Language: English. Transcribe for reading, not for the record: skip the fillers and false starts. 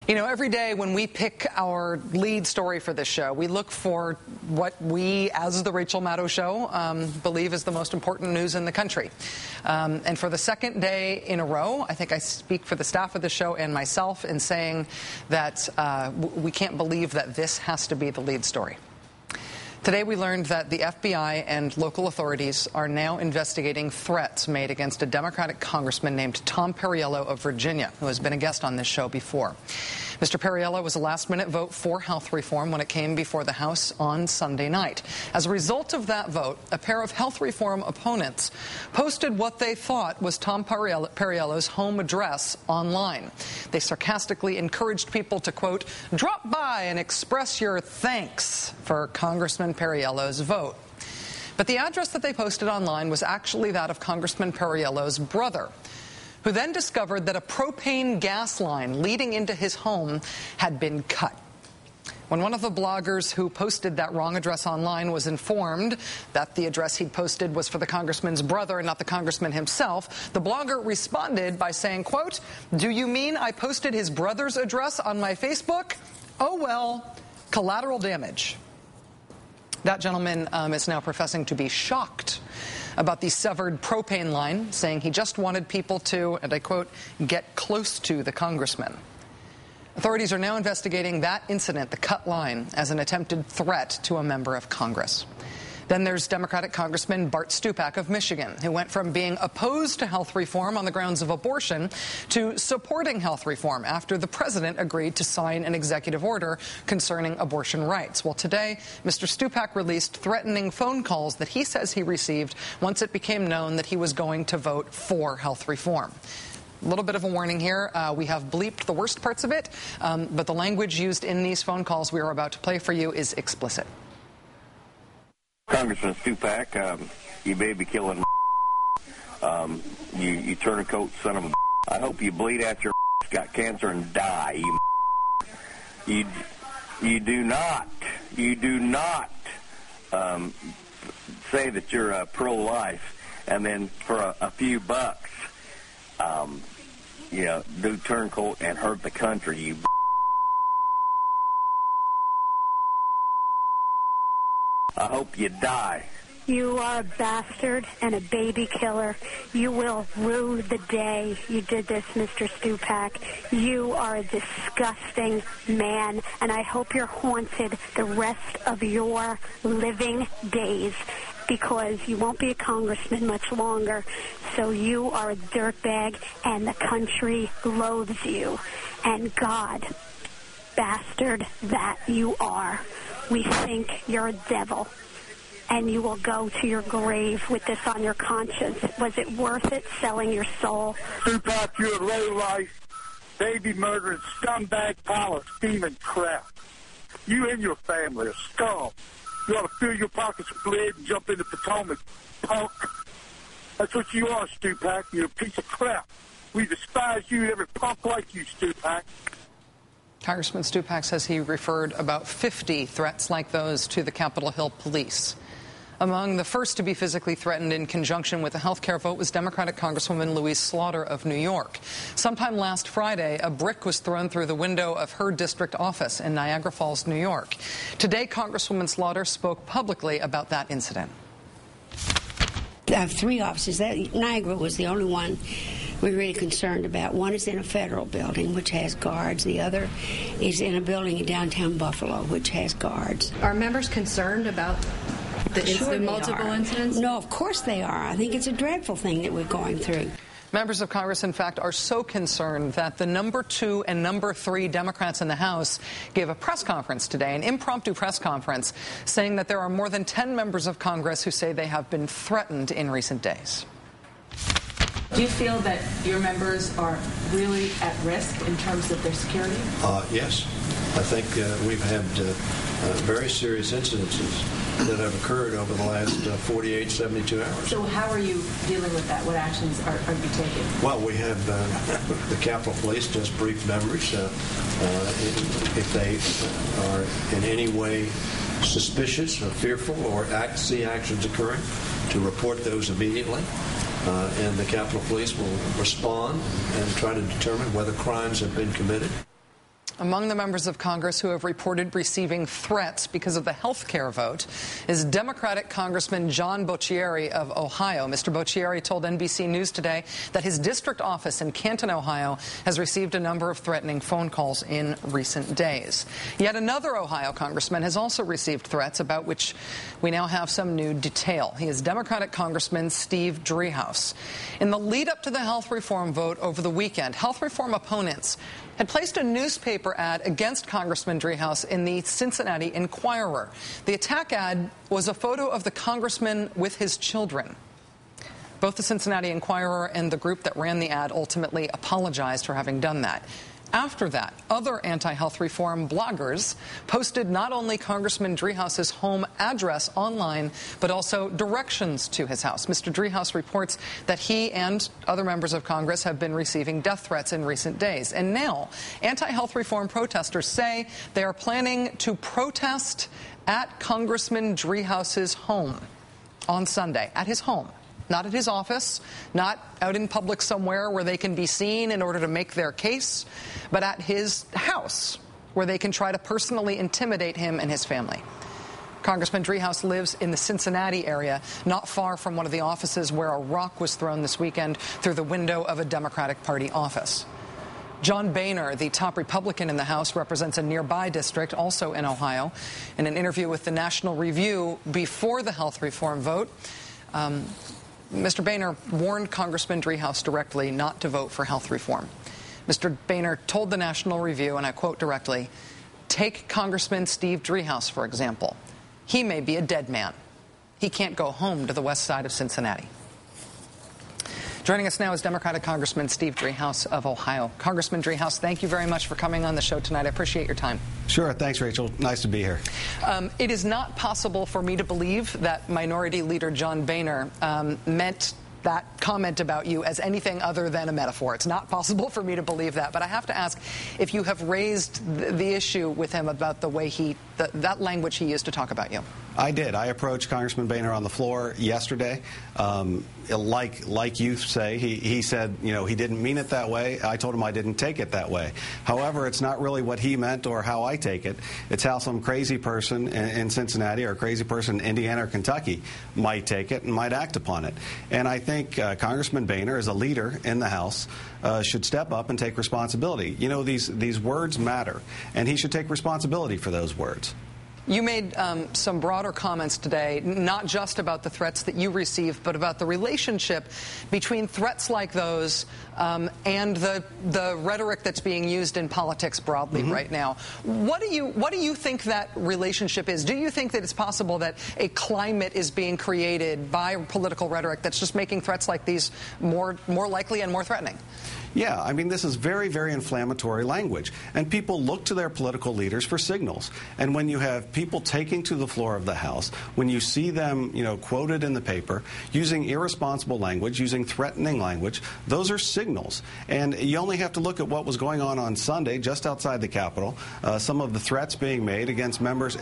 You know, every day when we pick our lead story for this show, we look for what we, as the Rachel Maddow Show, believe is the most important news in the country. And for the second day in a row, I think I speak for the staff of the show and myself in saying that we can't believe that this has to be the lead story. Today we learned that the FBI and local authorities are now investigating threats made against a Democratic congressman named Tom Perriello of Virginia, who has been a guest on this show before. Mr. Perriello was a last-minute vote for health reform when it came before the House on Sunday night. As a result of that vote, a pair of health reform opponents posted what they thought was Tom Perriello's home address online. They sarcastically encouraged people to, quote, drop by and express your thanks for Congressman Perriello's vote. But the address that they posted online was actually that of Congressman Perriello's brother, who then discovered that a propane gas line leading into his home had been cut. When one of the bloggers who posted that wrong address online was informed that the address he'd posted was for the congressman's brother and not the congressman himself, the blogger responded by saying, quote, do you mean I posted his brother's address on my Facebook? Oh, well, collateral damage. That gentleman is now professing to be shocked about the severed propane line, saying he just wanted people to, and I quote, get close to the congressman. Authorities are now investigating that incident, the cut line, as an attempted threat to a member of Congress. Then there's Democratic Congressman Bart Stupak of Michigan, who went from being opposed to health reform on the grounds of abortion to supporting health reform after the president agreed to sign an executive order concerning abortion rights. Well, today, Mr. Stupak released threatening phone calls that he says he received once it became known that he was going to vote for health reform. A little bit of a warning here. We have bleeped the worst parts of it, but the language used in these phone calls we are about to play for you is explicit. Congressman Stupak, you baby killing you turncoat son of a I hope you bleed out your got cancer and die, you do not say that you're pro-life and then for a few bucks do turncoat and hurt the country, you I hope you die. You are a bastard and a baby killer. You will rue the day you did this, Mr. Stupak. You are a disgusting man, and I hope you're haunted the rest of your living days, because you won't be a congressman much longer. So you are a dirtbag, and the country loathes you. And God, bastard that you are, we think you're a devil, and you will go to your grave with this on your conscience. Was it worth it selling your soul? Stupak, you're a low-life, baby-murdering, scumbag pile of steaming crap. You and your family are scum. You ought to fill your pockets with lead and jump into Potomac, punk. That's what you are, Stupak. You're a piece of crap. We despise you and every punk like you, Stupak. Congressman Stupak says he referred about 50 threats like those to the Capitol Hill police. Among the first to be physically threatened in conjunction with the health care vote was Democratic Congresswoman Louise Slaughter of New York. Sometime last Friday, a brick was thrown through the window of her district office in Niagara Falls, New York. Today, Congresswoman Slaughter spoke publicly about that incident. I have 3 offices. Niagara was the only one we're really concerned about. One is in a federal building, which has guards. The other is in a building in downtown Buffalo, which has guards. Are members concerned about the multiple incidents? No, of course they are. I think it's a dreadful thing that we're going through. Members of Congress, in fact, are so concerned that the number 2 and number 3 Democrats in the House gave a press conference today, an impromptu press conference, saying that there are more than 10 members of Congress who say they have been threatened in recent days. Do you feel that your members are really at risk in terms of their security? Yes. I think we've had very serious incidences that have occurred over the last 48, 72 hours. So how are you dealing with that? What actions are you taking? Well, we have the Capitol Police just briefed members. If they are in any way suspicious or fearful or see actions occurring, to report those immediately. And the Capitol Police will respond and try to determine whether crimes have been committed. Among the members of Congress who have reported receiving threats because of the health care vote is Democratic Congressman John Boccieri of Ohio. Mr. Boccieri told NBC News today that his district office in Canton, Ohio, has received a number of threatening phone calls in recent days. Yet another Ohio congressman has also received threats about which we now have some new detail. He is Democratic Congressman Steve Drieuhaus. In the lead up to the health reform vote over the weekend, health reform opponents had placed a newspaper ad against Congressman Drieuhaus in the Cincinnati Enquirer. The attack ad was a photo of the congressman with his children. Both the Cincinnati Enquirer and the group that ran the ad ultimately apologized for having done that. After that, other anti-health reform bloggers posted not only Congressman Drieuhaus's home address online, but also directions to his house. Mr. Drieuhaus reports that he and other members of Congress have been receiving death threats in recent days. And now, anti-health reform protesters say they are planning to protest at Congressman Drieuhaus's home on Sunday, at his home. Not at his office, not out in public somewhere where they can be seen in order to make their case, but at his house, where they can try to personally intimidate him and his family. Congressman Drieuhaus lives in the Cincinnati area, not far from one of the offices where a rock was thrown this weekend through the window of a Democratic Party office. John Boehner, the top Republican in the House, represents a nearby district, also in Ohio. In an interview with the National Review before the health reform vote, Mr. Boehner warned Congressman Drieuhaus directly not to vote for health reform. Mr. Boehner told the National Review, and I quote directly, "Take Congressman Steve Drieuhaus, for example. He may be a dead man. He can't go home to the west side of Cincinnati." Joining us now is Democratic Congressman Steve Drieuhaus of Ohio. Congressman Drieuhaus, thank you very much for coming on the show tonight. I appreciate your time. Sure. Thanks, Rachel. Nice to be here. It is not possible for me to believe that Minority Leader John Boehner meant that comment about you as anything other than a metaphor. It's not possible for me to believe that. But I have to ask if you have raised the issue with him about the way that language he used to talk about you. I did. I approached Congressman Boehner on the floor yesterday. Like you say, he said, you know, he didn't mean it that way. I told him I didn't take it that way. However, it's not really what he meant or how I take it. It's how some crazy person in Cincinnati or a crazy person in Indiana or Kentucky might take it and might act upon it. And I think Congressman Boehner, as a leader in the House, should step up and take responsibility. You know, these words matter, and he should take responsibility for those words. You made some broader comments today, not just about the threats that you received, but about the relationship between threats like those and the rhetoric that's being used in politics broadly right now. What do you think that relationship is? Do you think that it's possible that a climate is being created by political rhetoric that's just making threats like these more likely and more threatening? Yeah, I mean, this is very, very inflammatory language, and people look to their political leaders for signals. And when you have people taking to the floor of the House, when you see them, you know, quoted in the paper, using irresponsible language, using threatening language, those are signals. And you only have to look at what was going on Sunday just outside the Capitol, some of the threats being made against members